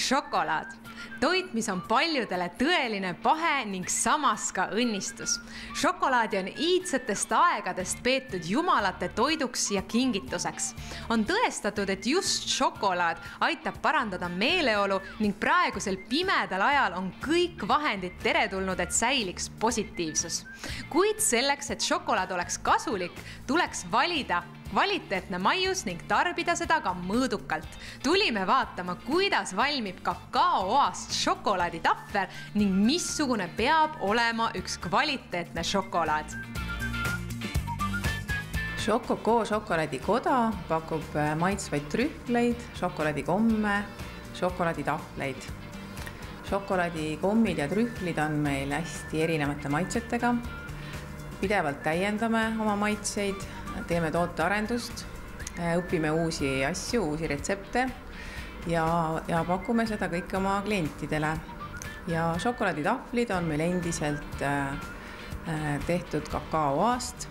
Šokolaad. Toit, mis on paljudele tõeline pahe ning samas ka õnnistus. Šokolaadi on iidsetest aegadest peetud jumalate toiduks ja kingituseks. On tõestatud, et just šokolaad aitab parandada meeleolu ning praegusel pimedal ajal on kõik vahendid teretulnud, et säiliks positiivsus. Kuid selleks, et šokolaad oleks kasulik, tuleks valida kvaliteetne maius ning tarbida seda ka mõõdukalt. Tulime vaatama, kuidas valmib kakaooast šokolaaditahvel ning missugune peab olema üks kvaliteetne šokolaad. Šokokoo šokolaadikoda pakub maitsvaid trühvleid, šokolaadikomme, šokolaaditahvleid. Šokolaadikommid ja trühvlid on meil hästi erinevate maitsetega. Pidevalt täiendame oma maitseid, teeme tootearendust, õpime uusi asju, uusi retsepte ja pakume seda kõike oma klientidele. Ja šokolaaditahvlid on meil endiselt tehtud kakaooast.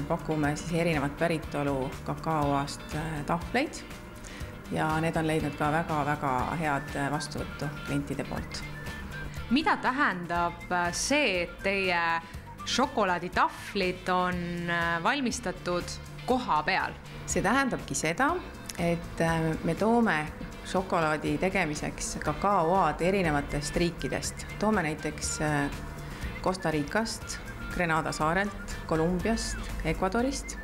Pakume siis erinevat päritolu kakaooast tahvleid ja need on leidnud ka väga-väga head vastuvõttu klientide poolt. Mida tähendab see, et teie šokolaaditahvlid on valmistatud koha peal? See tähendabki seda, et me toome šokolaadi tegemiseks kakaooad erinevatest riikidest. Toome näiteks Costa Ricast, Grenada saarelt, Kolumbiast, Ecuadorist.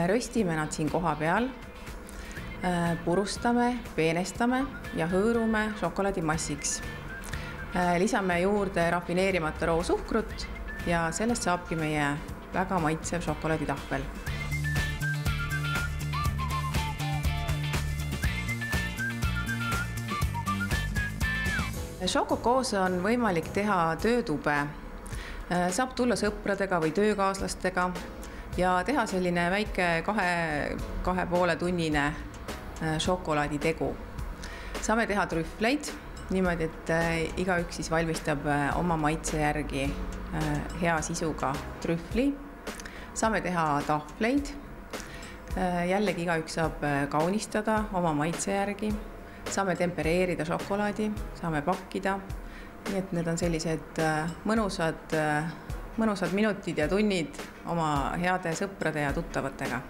Röstime nad siin koha peal, purustame, peenestame ja hõõrume šokolaadimassiks. Lisame juurde rafineerimata roosuhkrut ja sellest saabki meie väga maitsev šokolaaditahvel. Šokokoos on võimalik teha töötube. Saab tulla sõpradega või töökaaslastega ja teha selline väike 2,5 tunnine šokolaaditegu. Saame teha trühvleid niimoodi, et igaüks siis valmistab oma maitse järgi hea sisuga trühvli. Saame teha tahvleid. Jällegi igaüks saab kaunistada oma maitse järgi. Saame tempereerida šokolaadi, saame pakkida. Nii et need on sellised mõnusad minutid ja tunnid oma heade sõprade ja tuttavatega.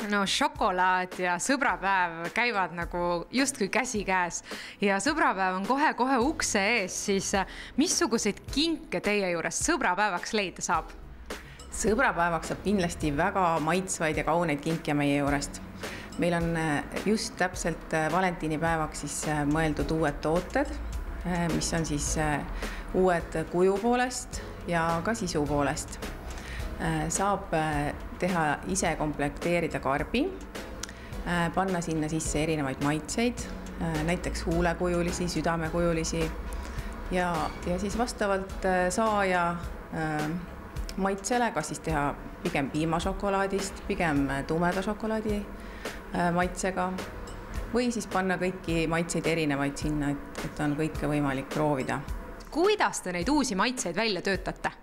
No šokolaad ja sõbrapäev käivad nagu justkui käsi käes ja sõbrapäev on kohe ukse ees, siis missuguseid kinke teie juures sõbrapäevaks leida saab? Sõbrapäevaks saab kindlasti väga maitsvaid ja kauneid kinke meie juurest. Meil on just täpselt valentiinipäevaks siis mõeldud uued tooted, mis on siis uued kuju poolest ja ka sisu poolest. Saab teha ise komplekteerida karbi, panna sinna sisse erinevaid maitseid, näiteks huulekujulisi, südamekujulisi ja siis vastavalt saaja maitsele, kas siis teha pigem piimašokolaadist, pigem tumeda šokolaadi maitsega või siis panna kõiki maitseid erinevaid sinna, et on kõike võimalik proovida. Kuidas te neid uusi maitseid välja töötate?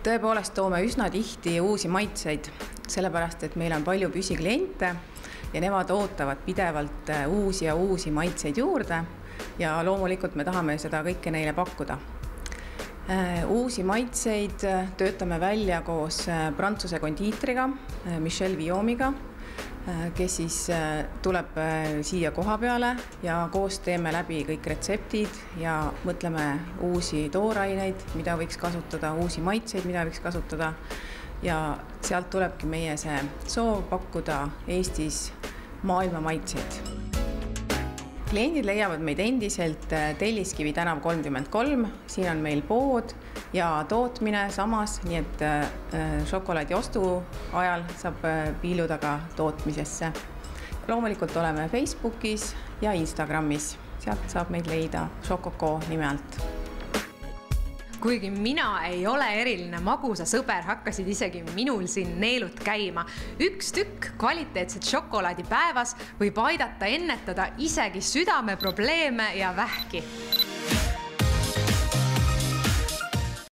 Tõepoolest toome üsna tihti uusi maitseid, sellepärast, et meil on palju püsikliente ja nemad ootavad pidevalt uusi ja uusi maitseid juurde ja loomulikult me tahame seda kõike neile pakkuda. Uusi maitseid töötame välja koos Prantsuse kondiitriga, Michel Viomiga, kes siis tuleb siia koha peale ja koos teeme läbi kõik retseptid ja mõtleme uusi tooraineid, mida võiks kasutada, uusi maitseid, mida võiks kasutada ja sealt tulebki meie see soov pakkuda Eestis maailma maitseid. Kliendid leiavad meid endiselt Telliskivi tänav 33, siin on meil pood ja tootmine samas, nii et šokolaadi ostu ajal saab piiluda ka tootmisesse. Loomulikult oleme Facebookis ja Instagramis, sealt saab meid leida Šokokoo nime alt. Kuigi mina ei ole eriline magusa sõber, hakkasid isegi minul siin neelud käima. Üks tükk kvaliteetset šokolaadi päevas võib aidata ennetada isegi südameprobleeme ja vähki.